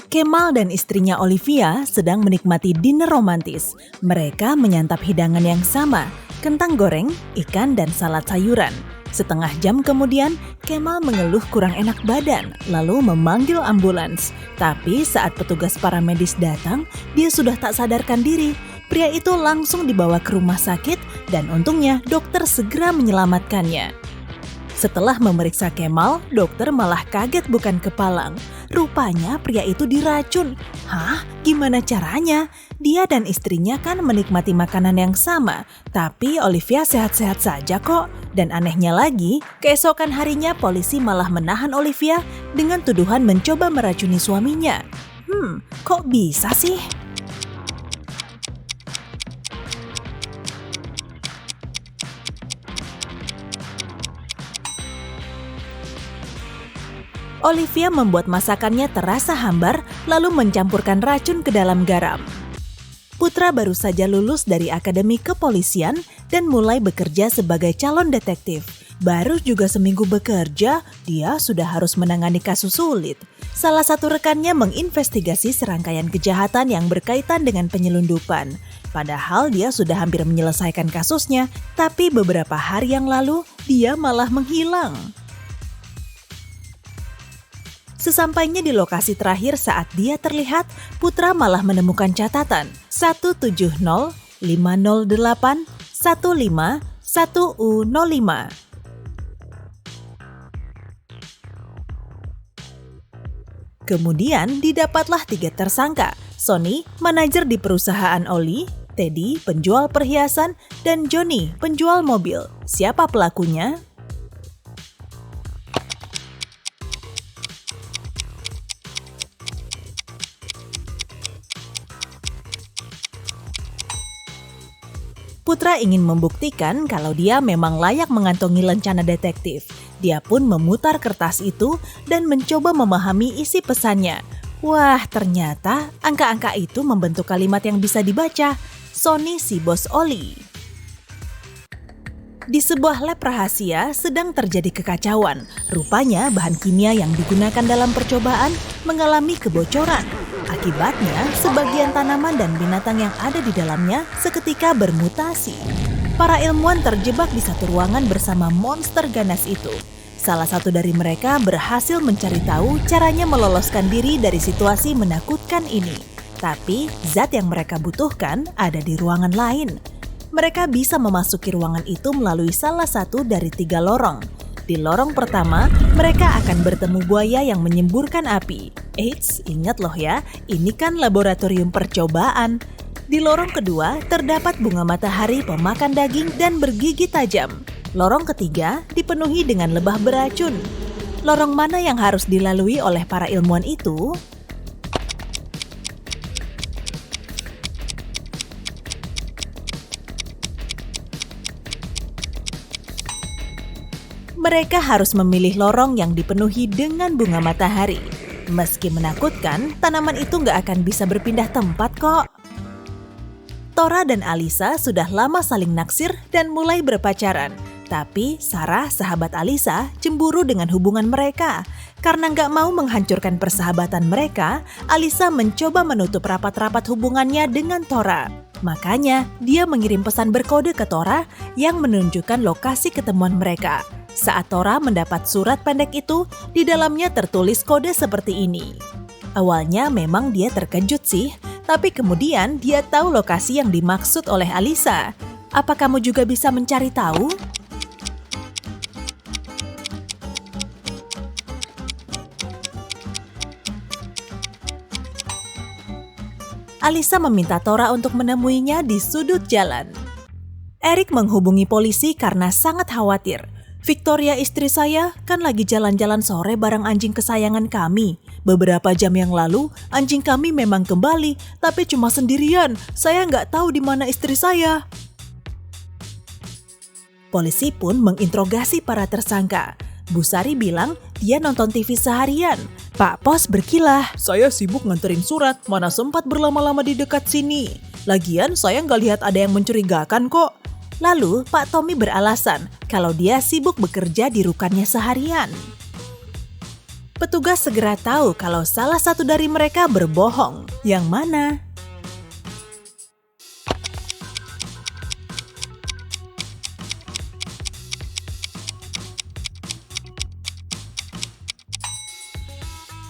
Kemal dan istrinya Olivia sedang menikmati dinner romantis. Mereka menyantap hidangan yang sama, kentang goreng, ikan, dan salad sayuran. Setengah jam kemudian, Kemal mengeluh kurang enak badan, lalu memanggil ambulans. Tapi saat petugas paramedis datang, dia sudah tak sadarkan diri. Pria itu langsung dibawa ke rumah sakit dan untungnya dokter segera menyelamatkannya. Setelah memeriksa Kemal, dokter malah kaget bukan kepalang. Rupanya pria itu diracun. Hah? Gimana caranya? Dia dan istrinya kan menikmati makanan yang sama, tapi Olivia sehat-sehat saja kok. Dan anehnya lagi, keesokan harinya polisi malah menahan Olivia dengan tuduhan mencoba meracuni suaminya. Kok bisa sih? Olivia membuat masakannya terasa hambar lalu mencampurkan racun ke dalam garam. Putra baru saja lulus dari akademi kepolisian dan mulai bekerja sebagai calon detektif. Baru juga seminggu bekerja, dia sudah harus menangani kasus sulit. Salah satu rekannya menginvestigasi serangkaian kejahatan yang berkaitan dengan penyelundupan. Padahal dia sudah hampir menyelesaikan kasusnya, tapi beberapa hari yang lalu dia malah menghilang. Sesampainya di lokasi terakhir saat dia terlihat, Putra malah menemukan catatan 170-508-151U05. Kemudian didapatlah 3 tersangka, Sonny, manajer di perusahaan Oli, Teddy, penjual perhiasan, dan Johnny, penjual mobil. Siapa pelakunya? Putra ingin membuktikan kalau dia memang layak mengantongi lencana detektif. Dia pun memutar kertas itu dan mencoba memahami isi pesannya. Wah, ternyata angka-angka itu membentuk kalimat yang bisa dibaca. Sonny si bos Oli. Di sebuah lab rahasia sedang terjadi kekacauan. Rupanya bahan kimia yang digunakan dalam percobaan mengalami kebocoran. Akibatnya, sebagian tanaman dan binatang yang ada di dalamnya seketika bermutasi. Para ilmuwan terjebak di satu ruangan bersama monster ganas itu. Salah satu dari mereka berhasil mencari tahu caranya meloloskan diri dari situasi menakutkan ini. Tapi, zat yang mereka butuhkan ada di ruangan lain. Mereka bisa memasuki ruangan itu melalui salah satu dari 3 lorong. Di lorong pertama, mereka akan bertemu buaya yang menyemburkan api. Eits, ingat loh ya, ini kan laboratorium percobaan. Di lorong kedua, terdapat bunga matahari pemakan daging dan bergigi tajam. Lorong ketiga dipenuhi dengan lebah beracun. Lorong mana yang harus dilalui oleh para ilmuwan itu? Mereka harus memilih lorong yang dipenuhi dengan bunga matahari. Meski menakutkan, tanaman itu nggak akan bisa berpindah tempat kok. Tora dan Alisa sudah lama saling naksir dan mulai berpacaran. Tapi Sarah, sahabat Alisa, cemburu dengan hubungan mereka. Karena nggak mau menghancurkan persahabatan mereka, Alisa mencoba menutup rapat-rapat hubungannya dengan Tora. Makanya, dia mengirim pesan berkode ke Tora yang menunjukkan lokasi ketemuan mereka. Saat Tora mendapat surat pendek itu, di dalamnya tertulis kode seperti ini. Awalnya memang dia terkejut sih, tapi kemudian dia tahu lokasi yang dimaksud oleh Alisa. Apa kamu juga bisa mencari tahu? Alisa meminta Tora untuk menemuinya di sudut jalan. Eric menghubungi polisi karena sangat khawatir. Victoria istri saya kan lagi jalan-jalan sore bareng anjing kesayangan kami. Beberapa jam yang lalu, anjing kami memang kembali, tapi cuma sendirian. Saya nggak tahu di mana istri saya. Polisi pun menginterogasi para tersangka. Bu Sari bilang dia nonton TV seharian. Pak Pos berkilah. Saya sibuk nganterin surat, mana sempat berlama-lama di dekat sini. Lagian saya nggak lihat ada yang mencurigakan kok. Lalu Pak Tommy beralasan kalau dia sibuk bekerja di rukannya seharian. Petugas segera tahu kalau salah satu dari mereka berbohong. Yang mana?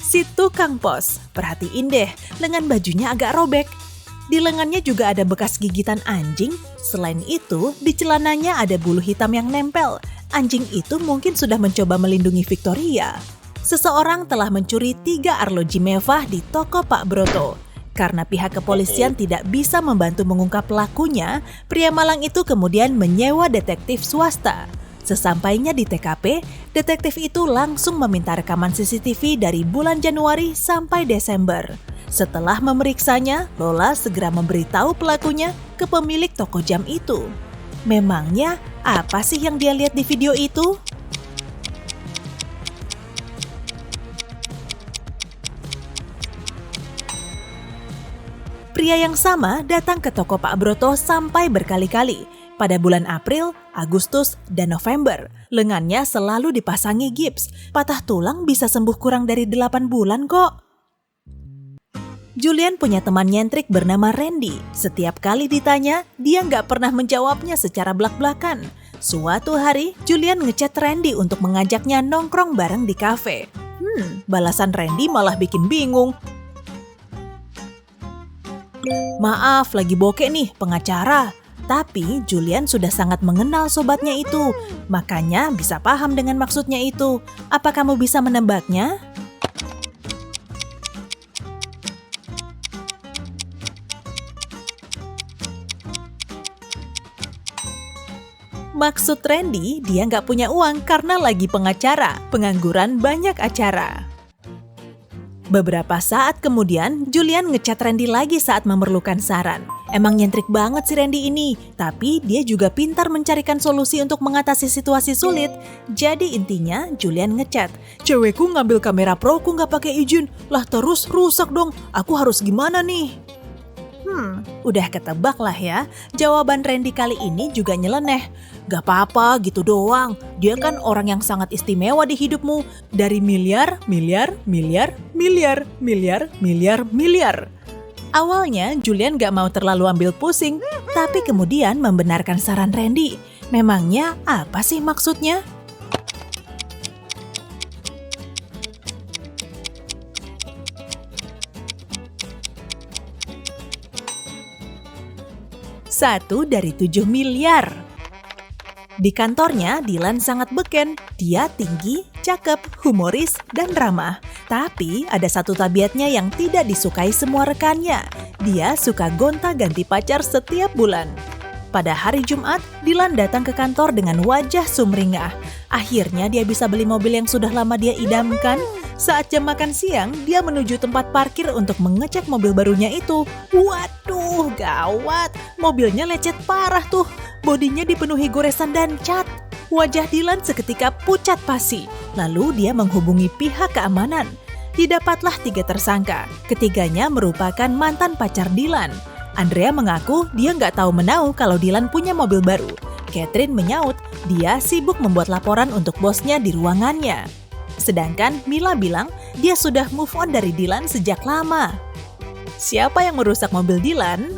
Si tukang pos, perhatiin deh, lengan bajunya agak robek. Di lengannya juga ada bekas gigitan anjing. Selain itu, di celananya ada bulu hitam yang nempel. Anjing itu mungkin sudah mencoba melindungi Victoria. Seseorang telah mencuri 3 arloji mewah di toko Pak Broto. Karena pihak kepolisian tidak bisa membantu mengungkap pelakunya, pria malang itu kemudian menyewa detektif swasta. Sesampainya di TKP, detektif itu langsung meminta rekaman CCTV dari bulan Januari sampai Desember. Setelah memeriksanya, Lola segera memberitahu pelakunya ke pemilik toko jam itu. Memangnya apa sih yang dia lihat di video itu? Pria yang sama datang ke toko Pak Broto sampai berkali-kali. Pada bulan April, Agustus, dan November, lengannya selalu dipasangi gips. Patah tulang bisa sembuh kurang dari 8 bulan kok. Julian punya teman nyentrik bernama Randy. Setiap kali ditanya, dia nggak pernah menjawabnya secara blak-blakan. Suatu hari, Julian ngechat Randy untuk mengajaknya nongkrong bareng di kafe. Balasan Randy malah bikin bingung. Maaf, lagi bokek nih, pengacara. Tapi Julian sudah sangat mengenal sobatnya itu, makanya bisa paham dengan maksudnya itu. Apa kamu bisa menebaknya? Maksud Randy, dia nggak punya uang karena lagi pengacara, pengangguran banyak acara. Beberapa saat kemudian, Julian ngechat Randy lagi saat memerlukan saran. Emang nyentrik banget si Randy ini, tapi dia juga pintar mencarikan solusi untuk mengatasi situasi sulit. Jadi intinya, Julian ngechat, "Cewekku ngambil kamera proku nggak pakai izin, lah terus rusak dong, aku harus gimana nih?" Udah ketebak lah ya, jawaban Randy kali ini juga nyeleneh. Gak apa-apa gitu doang, dia kan orang yang sangat istimewa di hidupmu. Dari miliar. Awalnya Julian gak mau terlalu ambil pusing, tapi kemudian membenarkan saran Randy. Memangnya apa sih maksudnya? Satu dari 7 miliar. Di kantornya, Dylan sangat beken. Dia tinggi, cakep, humoris, dan ramah. Tapi ada satu tabiatnya yang tidak disukai semua rekannya. Dia suka gonta-ganti pacar setiap bulan. Pada hari Jumat, Dylan datang ke kantor dengan wajah sumringah. Akhirnya dia bisa beli mobil yang sudah lama dia idamkan. Saat jam makan siang, dia menuju tempat parkir untuk mengecek mobil barunya itu. Waduh, gawat. Mobilnya lecet parah tuh. Bodinya dipenuhi goresan dan cat. Wajah Dylan seketika pucat pasi. Lalu dia menghubungi pihak keamanan. Didapatlah 3 tersangka. Ketiganya merupakan mantan pacar Dylan. Andrea mengaku dia nggak tahu menau kalau Dylan punya mobil baru. Catherine menyaut dia sibuk membuat laporan untuk bosnya di ruangannya. Sedangkan Mila bilang dia sudah move on dari Dylan sejak lama. Siapa yang merusak mobil Dylan?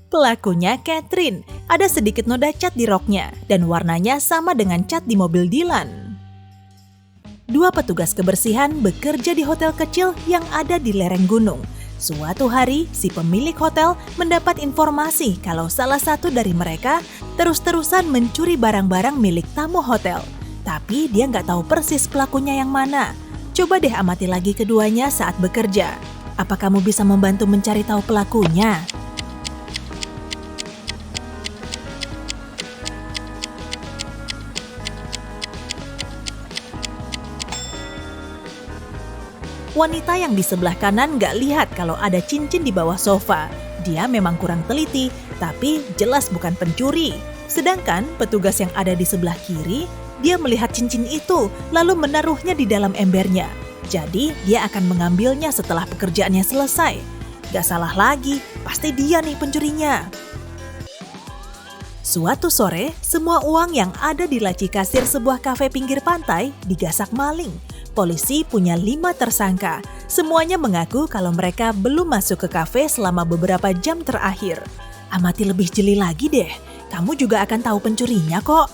Pelakunya Catherine. Ada sedikit noda cat di roknya dan warnanya sama dengan cat di mobil Dylan. 2 petugas kebersihan bekerja di hotel kecil yang ada di lereng gunung. Suatu hari, si pemilik hotel mendapat informasi kalau salah satu dari mereka terus-terusan mencuri barang-barang milik tamu hotel. Tapi dia nggak tahu persis pelakunya yang mana. Coba deh amati lagi keduanya saat bekerja. Apa kamu bisa membantu mencari tahu pelakunya? Wanita yang di sebelah kanan gak lihat kalau ada cincin di bawah sofa. Dia memang kurang teliti, tapi jelas bukan pencuri. Sedangkan petugas yang ada di sebelah kiri, dia melihat cincin itu, lalu menaruhnya di dalam embernya. Jadi dia akan mengambilnya setelah pekerjaannya selesai. Gak salah lagi, pasti dia nih pencurinya. Suatu sore, semua uang yang ada di laci kasir sebuah kafe pinggir pantai digasak maling. Polisi punya 5 tersangka. Semuanya mengaku kalau mereka belum masuk ke kafe selama beberapa jam terakhir. Amati lebih jeli lagi deh, kamu juga akan tahu pencurinya kok.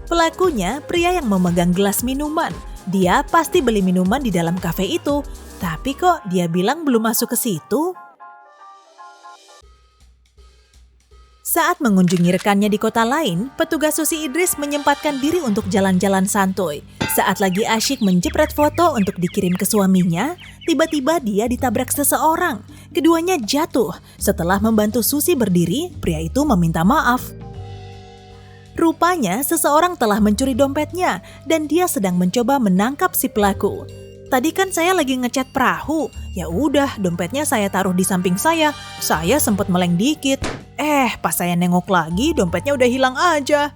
Pelakunya pria yang memegang gelas minuman. Dia pasti beli minuman di dalam kafe itu. Tapi kok dia bilang belum masuk ke situ? Saat mengunjungi rekannya di kota lain, petugas Susi Idris menyempatkan diri untuk jalan-jalan santuy. Saat lagi asyik menjepret foto untuk dikirim ke suaminya, tiba-tiba dia ditabrak seseorang. Keduanya jatuh. Setelah membantu Susi berdiri, pria itu meminta maaf. Rupanya seseorang telah mencuri dompetnya dan dia sedang mencoba menangkap si pelaku. Tadi kan saya lagi ngecat perahu. Ya udah, dompetnya saya taruh di samping saya. Saya sempat meleng dikit. Pas saya nengok lagi, dompetnya udah hilang aja.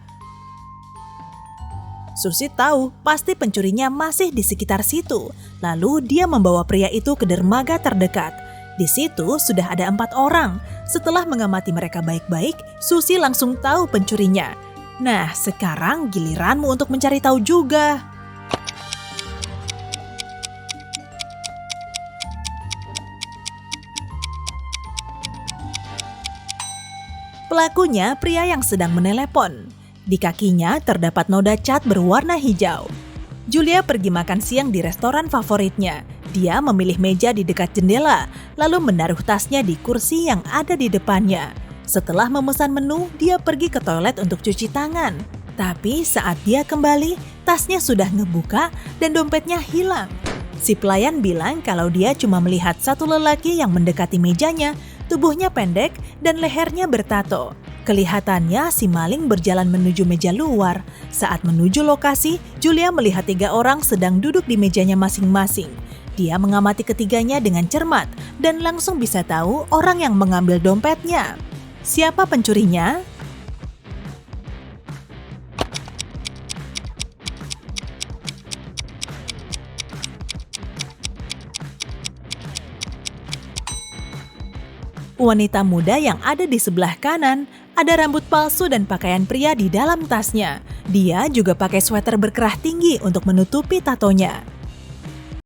Susi tahu pasti pencurinya masih di sekitar situ. Lalu dia membawa pria itu ke dermaga terdekat. Di situ sudah ada 4 orang. Setelah mengamati mereka baik-baik, Susi langsung tahu pencurinya. Nah, sekarang giliranmu untuk mencari tahu juga. Pelakunya pria yang sedang menelepon. Di kakinya terdapat noda cat berwarna hijau. Julia pergi makan siang di restoran favoritnya. Dia memilih meja di dekat jendela, lalu menaruh tasnya di kursi yang ada di depannya. Setelah memesan menu, dia pergi ke toilet untuk cuci tangan. Tapi saat dia kembali, tasnya sudah ngebuka dan dompetnya hilang. Si pelayan bilang kalau dia cuma melihat satu lelaki yang mendekati mejanya, tubuhnya pendek dan lehernya bertato. Kelihatannya si maling berjalan menuju meja luar. Saat menuju lokasi, Julia melihat 3 orang sedang duduk di mejanya masing-masing. Dia mengamati ketiganya dengan cermat dan langsung bisa tahu orang yang mengambil dompetnya. Siapa pencurinya? Wanita muda yang ada di sebelah kanan, ada rambut palsu dan pakaian pria di dalam tasnya. Dia juga pakai sweater berkerah tinggi untuk menutupi tatonya.